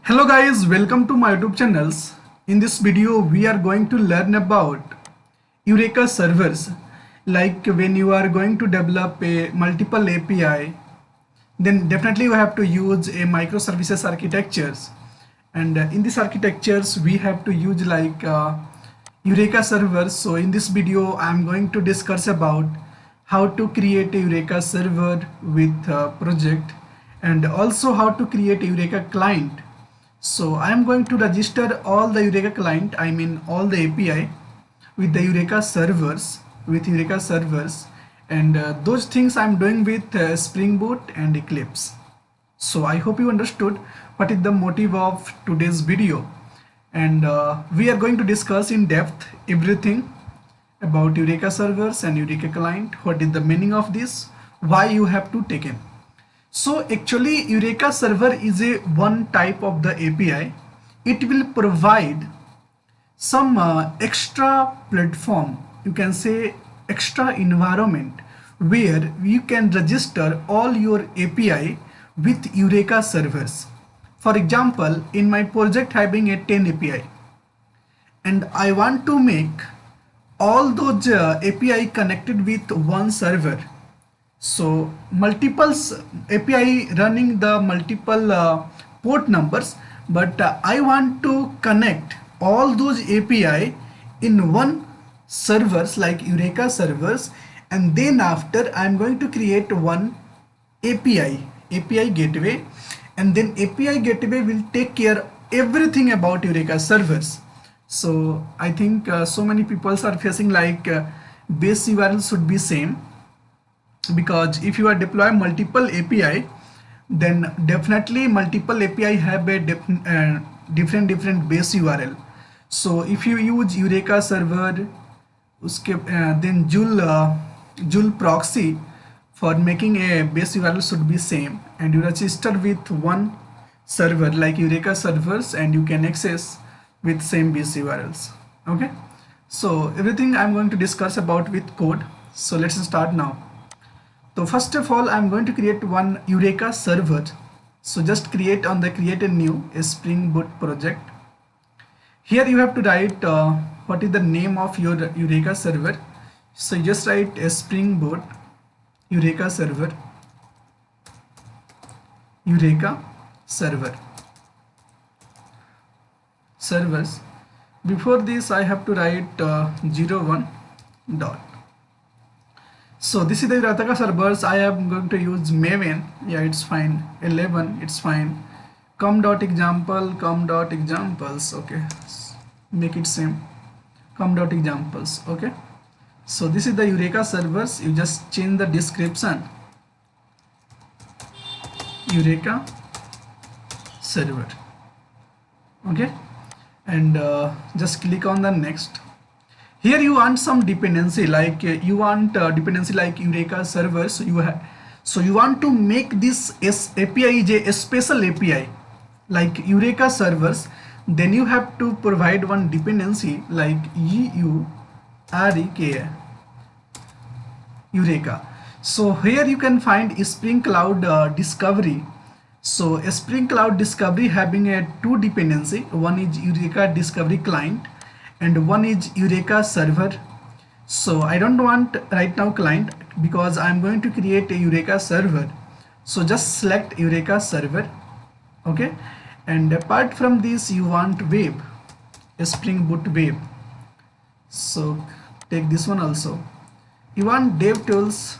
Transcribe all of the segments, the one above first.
Hello guys, welcome to my YouTube channels. In this video we are going to learn about Eureka servers. Like when you are going to develop a multiple API, then definitely you have to use a microservices architectures, and in these architectures we have to use Eureka servers. So in this video I am going to discuss about how to create a Eureka server with project, and also how to create a Eureka client. So I am going to register all the Eureka client, I mean all the API with the Eureka servers, and those things I am doing with Spring Boot and Eclipse. So I hope you understood what is the motive of today's video, and we are going to discuss in depth everything about Eureka servers and Eureka client, what is the meaning of this, why you have to take it. So actually Eureka server is a one type of the API. It will provide some extra platform, you can say extra environment, where you can register all your API with Eureka servers. For example, in my project having a 10 API, and I want to make all those API connected with one server. So multiple API running the multiple port numbers, but I want to connect all those API in one servers like Eureka servers, and then after I am going to create one API gateway, and then API gateway will take care everything about Eureka servers. So I think so many people are facing base URL should be same, because if you are deploy multiple API, then definitely multiple API have a different base URL. So if you use Eureka server, then Joule proxy for making a base URL should be same, and you register with one server like Eureka servers, and you can access with same base URLs. Okay, so everything I'm going to discuss about with code. So let's start now. So first of all, I'm going to create one Eureka server. So just create a new Spring Boot project. Here you have to write what is the name of your Eureka server. So you just write a Spring Boot Eureka server, servers. Before this I have to write 01 dot. So this is the Eureka servers. I am going to use Maven. Yeah, it's fine. 11, it's fine. com.examples. Okay, make it same. com.examples. Okay. So this is the Eureka servers. You just change the description. Eureka server. Okay, and just click on the next. Here you want some dependency, like you want dependency like Eureka servers. So you want to make this API is a special API like Eureka servers. Then you have to provide one dependency like Eureka. So here you can find Spring Cloud Discovery. So Spring Cloud Discovery having a two dependency. One is Eureka Discovery Client, and one is Eureka server. So I don't want right now client, because I'm going to create a Eureka server. So just select Eureka server. Okay, and apart from this you want web, a Spring Boot web. So take this one also. You want DevTools.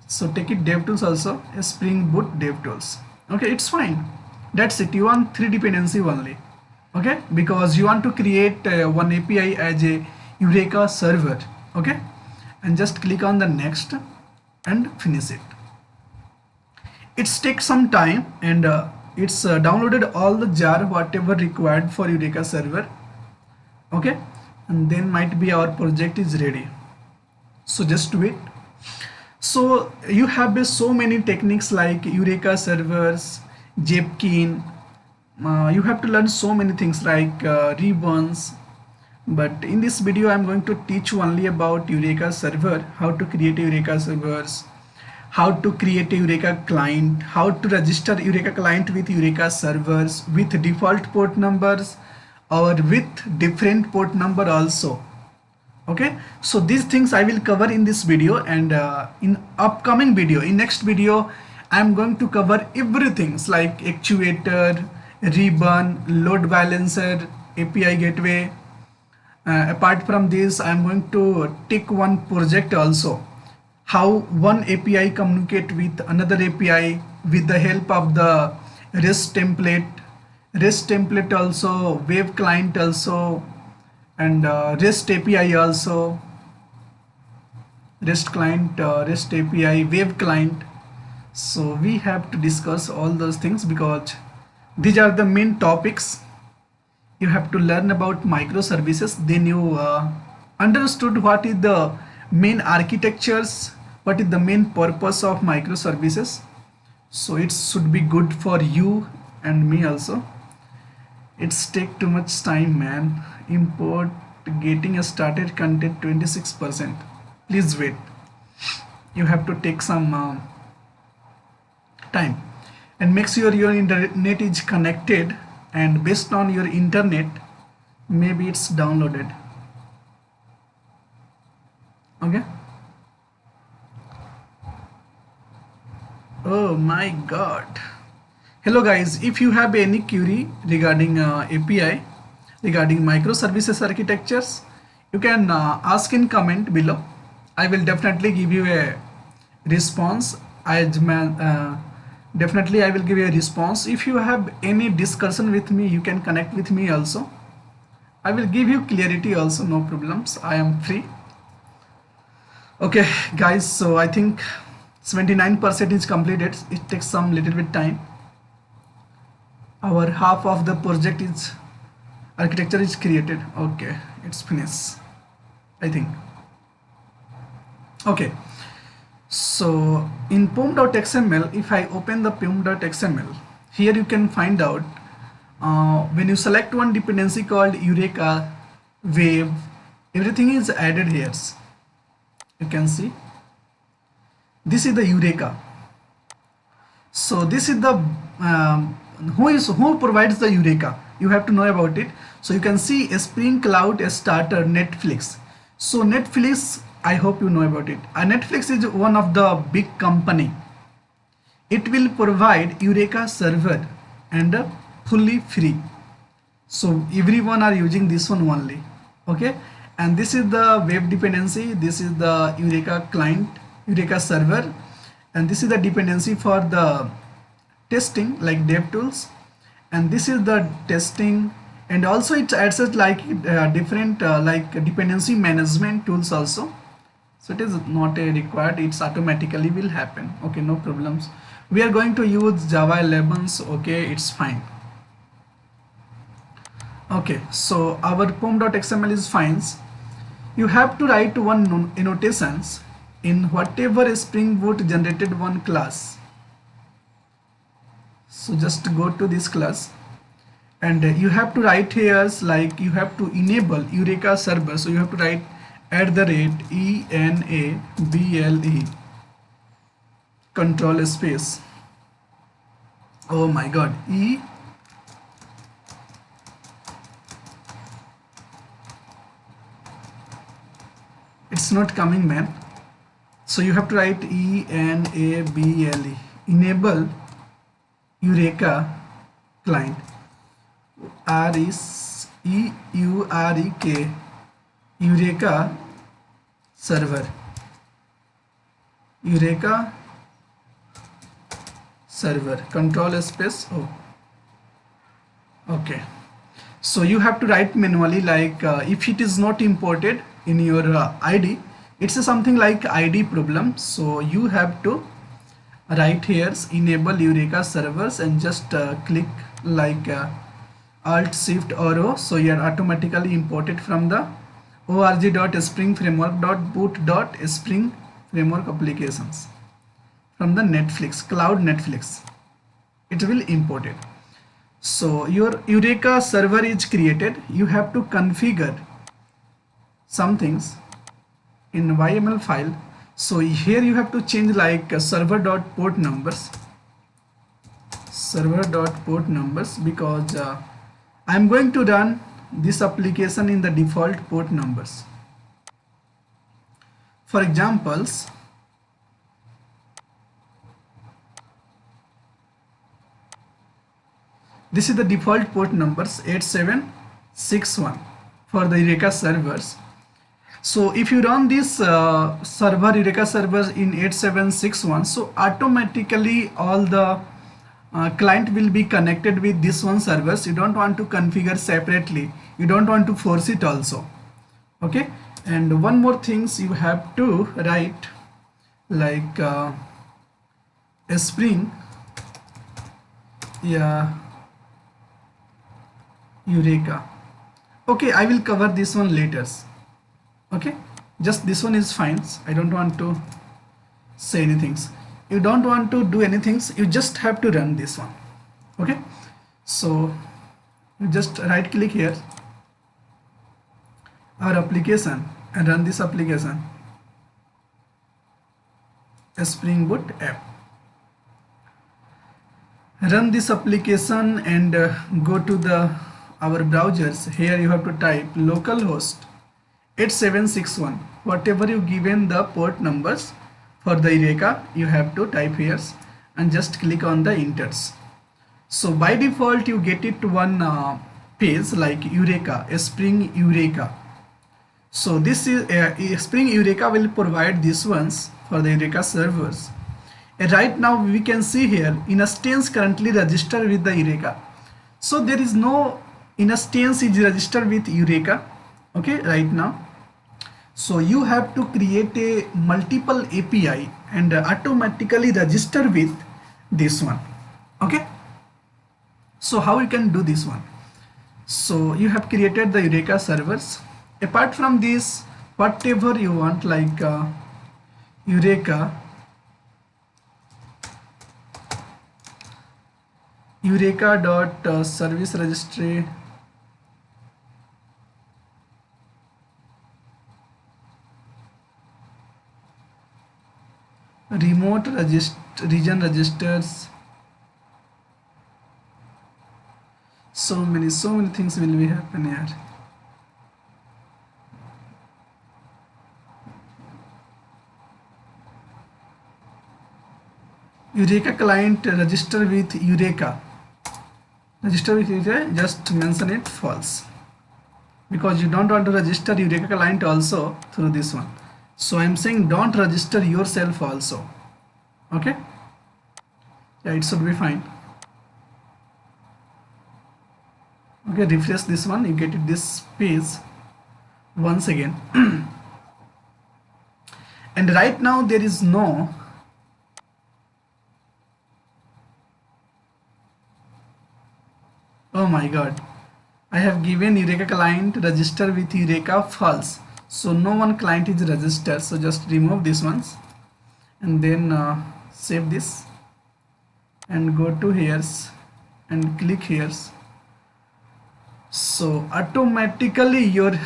So take it DevTools also, a Spring Boot DevTools. Okay, it's fine. That's it. You want three dependency only. Okay, because you want to create one API as a Eureka server. Okay, and just click on the next and finish it. It's take some time, and it's downloaded all the jar whatever required for Eureka server. Okay, and then might be our project is ready. So just wait. So you have so many techniques like Eureka servers, Jepkin. You have to learn so many things like ribbons, but in this video I'm going to teach you only about Eureka server, how to create Eureka servers, how to create a Eureka client, how to register Eureka client with Eureka servers with default port numbers or with different port number also. Okay, so these things I will cover in this video, and in upcoming video, in next video, I'm going to cover everything like actuator, ribbon, load balancer, API gateway. Apart from this, I'm going to take one project also, how one API communicate with another API with the help of the REST template also, web client also, and REST API also, REST client, REST API, web client. So we have to discuss all those things because these are the main topics. You have to learn about microservices, then you understood what is the main architectures, what is the main purpose of microservices. So it should be good for you and me also. It's take too much time, man. Import getting started content 26%. Please wait. You have to take some time, and make sure your internet is connected, and based on your internet maybe it's downloaded. Okay. Oh my god. Hello guys, if you have any query regarding API, regarding microservices architectures, you can ask in comment below. I will definitely give you a response. Definitely I will give you a response. If you have any discussion with me, you can connect with me also. I will give you clarity also, no problems. I am free. Okay guys, so I think 79% is completed. It takes some little bit time. Our half of the project is architecture is created. Okay, it's finished, I think. Okay, so in pom.xml, if I open the pom.xml, here you can find out when you select one dependency called Eureka web, everything is added here. You can see this is the Eureka. So this is the who provides the Eureka. You have to know about it. So you can see a Spring Cloud, a starter, Netflix. So Netflix, I hope you know about it. Netflix is one of the big company. It will provide Eureka server and fully free. So everyone are using this one only. Okay, and this is the web dependency. This is the Eureka client, Eureka server, and this is the dependency for the testing like DevTools, and this is the testing, and also it adds like different like dependency management tools also. So it is not a required, it's automatically will happen. Okay, no problems. We are going to use Java 11. Okay, it's fine. Okay, so our pom.xml is fine. You have to write one annotations in whatever Spring Boot generated one class. So just go to this class, and you have to write here like you have to enable Eureka server. So you have to write @enable control space. Oh my god, it's not coming, man. So you have to write enable, enable Eureka client, EUREK, Eureka server, Eureka server, control space O. Okay, so you have to write manually, like if it is not imported in your ID, it's something like ID problem. So you have to write here enable Eureka servers and just click like Alt Shift or O. So you are automatically imported from the org.springframework.boot.spring framework applications from the Netflix, cloud Netflix. It will import it. So your Eureka server is created. You have to configure some things in YML file. So here you have to change like server dot port numbers, because I'm going to run this application in the default port numbers. For examples, this is the default port numbers 8761 for the Eureka servers. So if you run this server Eureka servers in 8761, so automatically all the client will be connected with this one servers. You don't want to configure separately, you don't want to force it also. Okay, and one more things you have to write like a spring Eureka. Okay, I will cover this one later. Okay, just this one is fine. I don't want to say anything. You don't want to do anything, you just have to run this one. Okay, so you just right click here our application and run this application, a Spring Boot app. Run this application and go to the our browsers. Here you have to type localhost 8761, whatever you given the port numbers for the Eureka, you have to type here and just click on the enters. So by default you get it one page like Eureka, a Spring Eureka. So this is Spring Eureka will provide these ones for the Eureka servers. And right now we can see here instance currently registered with the Eureka. So there is no instance is registered with Eureka. Okay, right now. So you have to create a multiple API and automatically register with this one. Okay, so how you can do this one? So you have created the Eureka servers. Apart from this, whatever you want like Eureka dot service registry remote region registers, so many things will be happen here. Eureka client register with Eureka, just mention it false, because you don't want to register Eureka client also through this one. So I'm saying don't register yourself also. Okay, yeah, it should be fine. Okay, refresh this one, you get it this page once again. And right now there is no oh my god, I have given Eureka client register with Eureka false, so no one client is registered. So just remove these ones and then save this and go to here and click here. So automatically your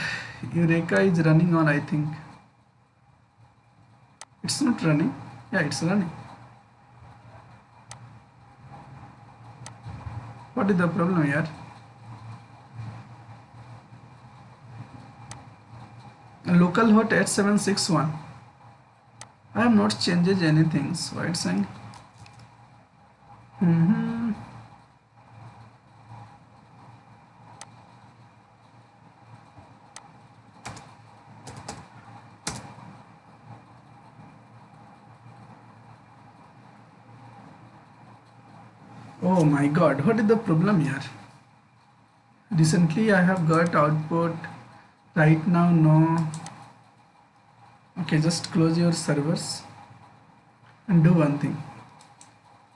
Eureka is running on, I think it's not running. Yeah, it's running. What is the problem here? Localhost 8761. I have not changed anything, so it's saying oh my god, what is the problem here? Recently I have got output, right now no. Okay, just close your servers and do one thing,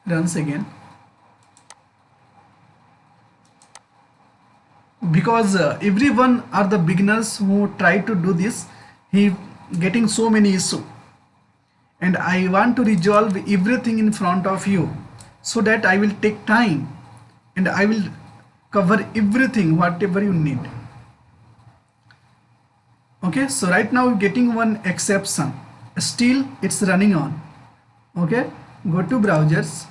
runs again, because everyone are the beginners who try to do this, he getting so many issues, and I want to resolve everything in front of you, so that I will take time and I will cover everything whatever you need. Okay, so right now getting one exception still it's running on. Okay, go to browsers,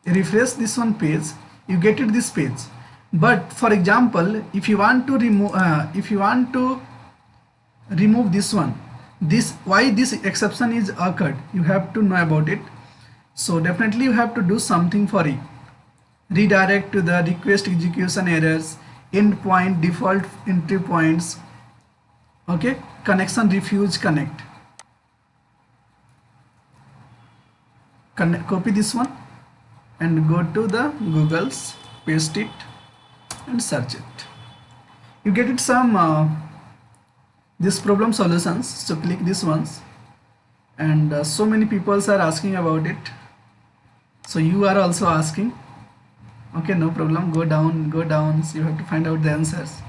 refresh this one page, you get it this page. But for example, if you want to remove this one, this why this exception is occurred, you have to know about it. So definitely you have to do something for it. Redirect to the request execution errors, endpoint default entry points. Okay, connection refuse connect. Copy this one and go to the Google's, paste it and search it. You get it some this problem solutions. So click this ones, and so many people are asking about it. So you are also asking. Okay, no problem. Go down. So you have to find out the answers.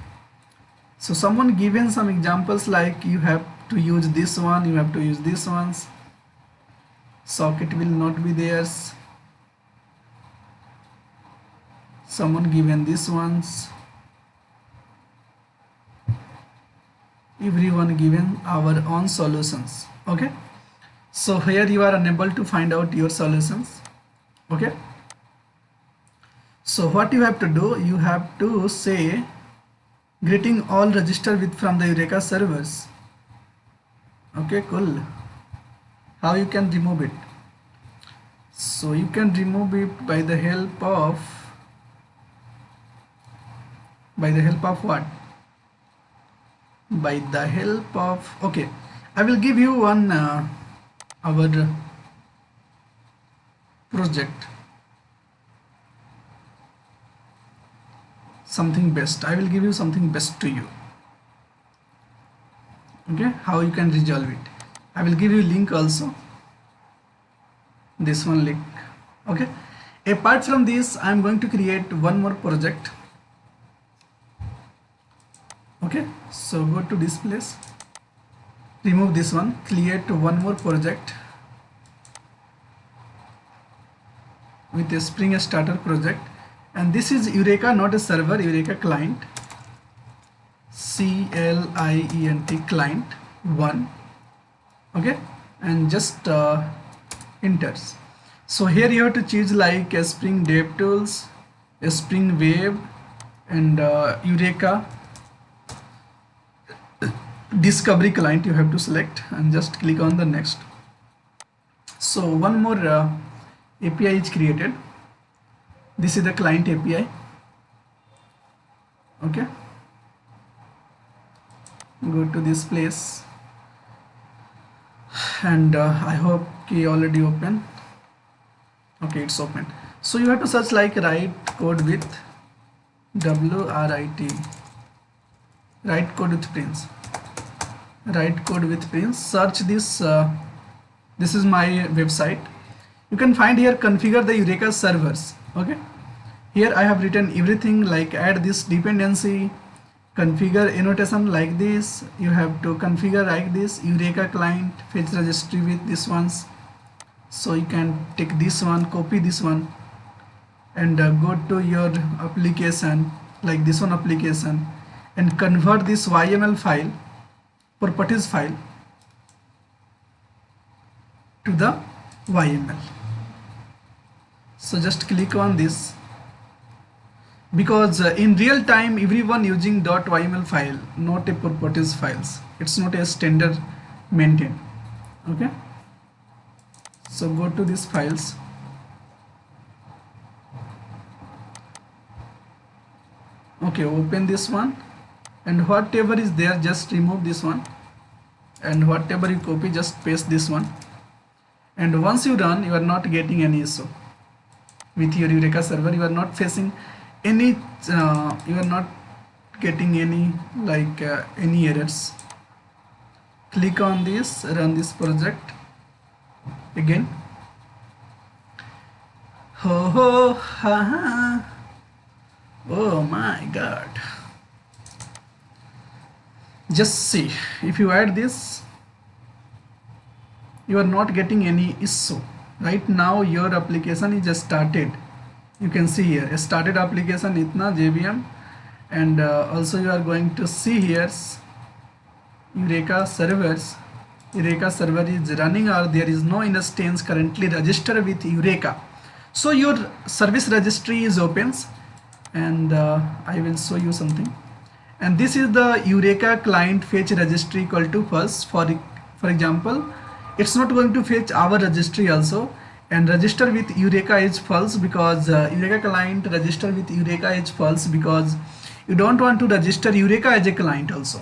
So someone given some examples like you have to use this one, you have to use this ones. Socket will not be theirs. Someone given this ones. Everyone given our own solutions. Okay, so here you are unable to find out your solutions. Okay, so what you have to do, you have to say greeting all register with from the Eureka servers. Okay, cool. How you can remove it? So you can remove it by the help of what? By the help of, okay, I will give you one our project, something best. I will give you something best to you. Okay, how you can resolve it. I will give you link also, this one link. Okay, apart from this, I am going to create one more project. Okay, so go to this place, remove this one, create one more project with a Spring Starter project, and this is Eureka, not a server, Eureka client, CLIENT client 1. Okay, and just enters. So here you have to choose like a Spring DevTools, a Spring Web, and Eureka Discovery client you have to select, and just click on the next. So one more API is created. This is the client API. Okay, go to this place, and I hope you already open. Okay, it's open. So you have to search like write code with WRIT, write code with Prince, write code with Prince. Search this. This is my website. You can find here configure the Eureka servers. Okay, here I have written everything like add this dependency, configure annotation like this. You have to configure like this, Eureka client fetch registry with this ones. So you can take this one, copy this one, and go to your application like this one application, and convert this YML file, properties file, to the YML. So just click on this, because in real time everyone using .yml file, not a properties files. It's not a standard maintained. Okay, so go to these files, okay, open this one, and whatever is there just remove this one, and whatever you copy just paste this one, and once you run you are not getting any issue with your Eureka server. You are not facing any you are not getting any like any errors. Click on this, run this project again. Oh my god, just see, if you add this you are not getting any issue. Right now your application is just started. You can see here a started application itna JVM, and also you are going to see here Eureka servers. Eureka server is running or there is no instance currently registered with Eureka. So your service registry is opens, and I will show you something. And this is the Eureka client fetch registry equal to false. For example, it's not going to fetch our registry also, and register with Eureka is false because Eureka client register with Eureka is false because you don't want to register Eureka as a client also.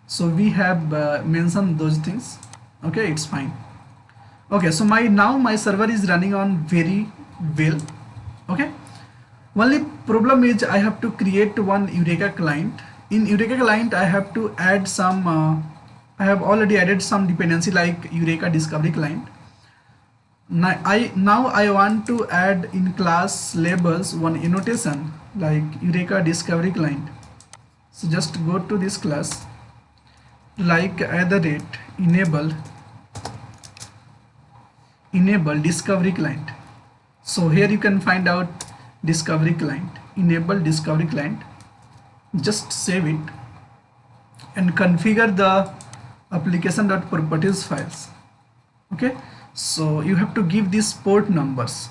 So we have mentioned those things. Okay, it's fine. Okay, so my server is running on very well. Okay, only problem is I have to create one Eureka client. In Eureka client I have to add some I have already added some dependency like Eureka discovery client. Now I want to add in class labels one annotation like Eureka discovery client. So just go to this class, like enable discovery client. So here you can find out discovery client, enable discovery client. Just save it and configure the application.properties files. Okay, so you have to give these port numbers.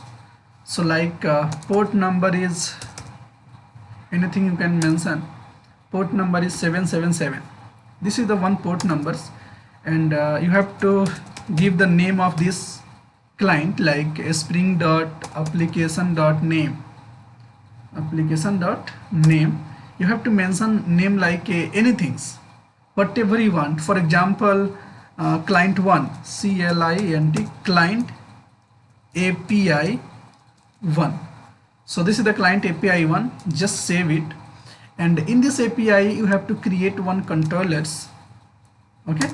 So like port number is anything you can mention. Port number is 777. This is the one port numbers, and you have to give the name of this client like spring.application.name. You have to mention name like anything, whatever you want. For example, client 1, CLINT, client API 1. So this is the client API 1. Just save it, and in this API you have to create one controllers. Okay,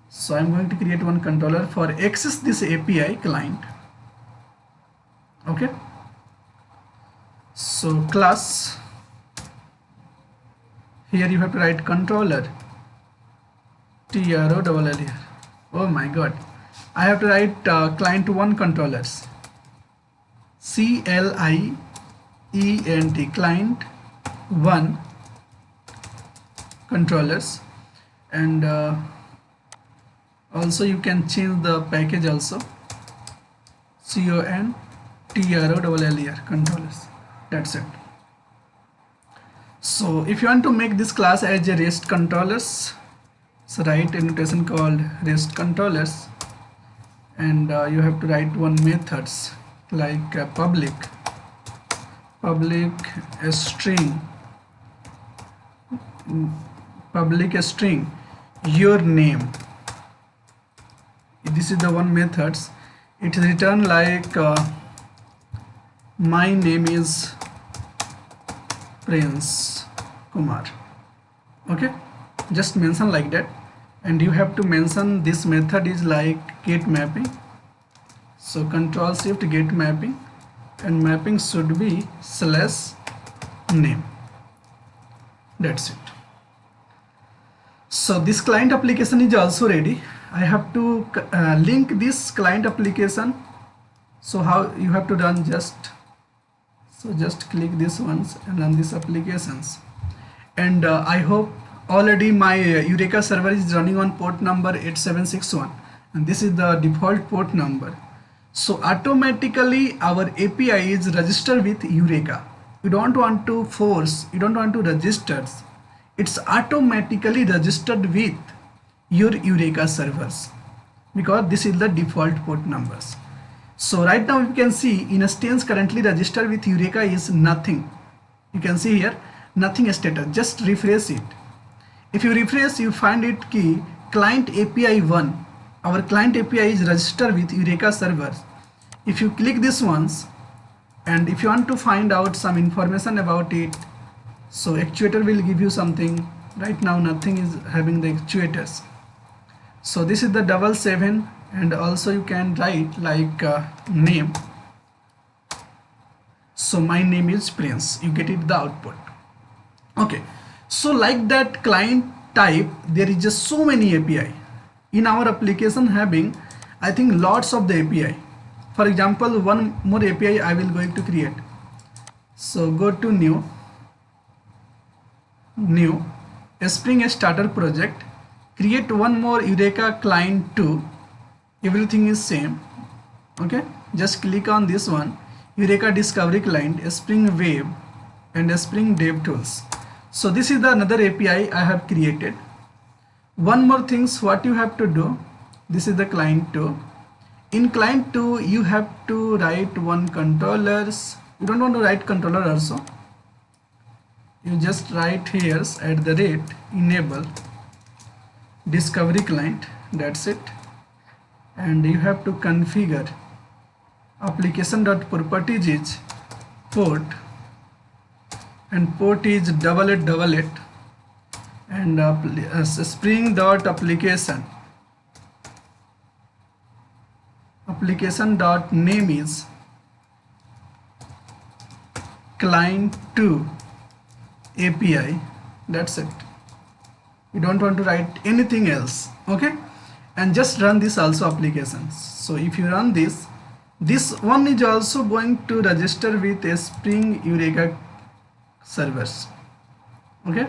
so I'm going to create one controller for access this API client. Okay, so class, here you have to write controller TROLLER. Oh my god, I have to write client 1 controllers, CLIENT, client 1 controllers. And also you can change the package also, CONTROLLER controllers. That's it. So if you want to make this class as a REST controllers, so write a notation called REST controllers, and you have to write one methods like public string your name. This is the one methods. It is return like my name is Prince Kumar. Okay, just mention like that, and you have to mention this method is like get mapping. So control shift get mapping, and mapping should be /name. That's it. So this client application is also ready. I have to link this client application. So how you have to run, just click this once and run these applications. And I hope already my Eureka server is running on port number 8761, and this is the default port number. So automatically our API is registered with Eureka. You don't want to force, you don't want to register. It's automatically registered with your Eureka servers because this is the default port numbers. So right now you can see instance currently registered with Eureka is nothing. You can see here nothing status. Just refresh it. If you refresh, you find it key client API 1. Our client API is registered with Eureka servers. If you click this once, and if you want to find out some information about it, so actuator will give you something. Right now nothing is having the actuators. So this is the 777, and also you can write like name. So my name is Prince. You get it the output. Okay, so like that client type, there is just so many API in our application having, I think, lots of the API. For example, one more API I will going to create. So go to new Spring Starter project, create one more Eureka client too. Everything is same. Okay, just click on this one, Eureka Discovery Client, Spring Web and Spring Dev Tools. So this is the another API I have created. One more things what you have to do, this is the client 2. In client 2 you have to write one controllers. You don't want to write controller also, you just write here @enable discovery client, that's it. And you have to configure application.properties is port, and port is 8888, and spring.application application.name is client 2 API, that's it. You don't want to write anything else. Okay, and just run this also applications. So if you run this one is also going to register with a Spring Eureka servers. Okay,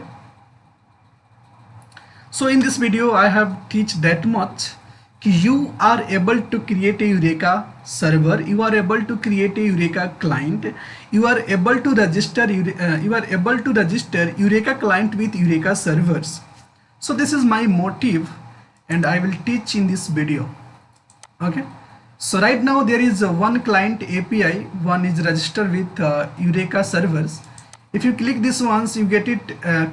so in this video I have teach that much. You are able to create a Eureka server, you are able to create a Eureka client, you are able to register Eureka client with Eureka servers. So this is my motive and I will teach in this video. Okay, so right now there is one client API, one is registered with Eureka servers. If you click this once, you get it,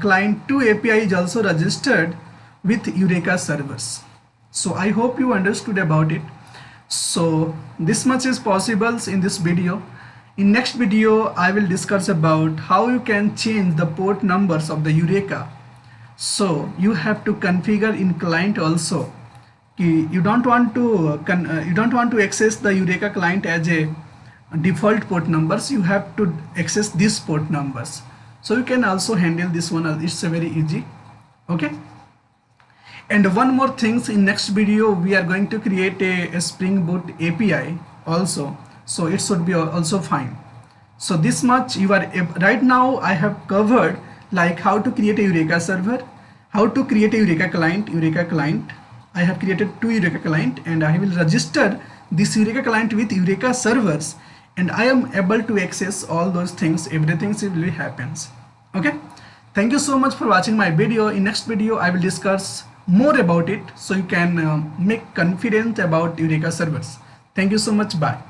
client 2 API is also registered with Eureka servers. So I hope you understood about it. So this much is possible in this video. In next video I will discuss about how you can change the port numbers of the Eureka. So you have to configure in client also. You don't want to access the Eureka client as a default port numbers, you have to access these port numbers. So you can also handle this one, it's a very easy. Okay, and one more things, in next video we are going to create a Spring Boot API also, so it should be also fine. So this much you are right now I have covered, like how to create a Eureka server, how to create a Eureka client. I have created 2 Eureka client and I will register this Eureka client with Eureka servers, and I am able to access all those things, everything will happens. Okay, thank you so much for watching my video. In next video I will discuss more about it, so you can make confidence about Eureka servers. Thank you so much, bye.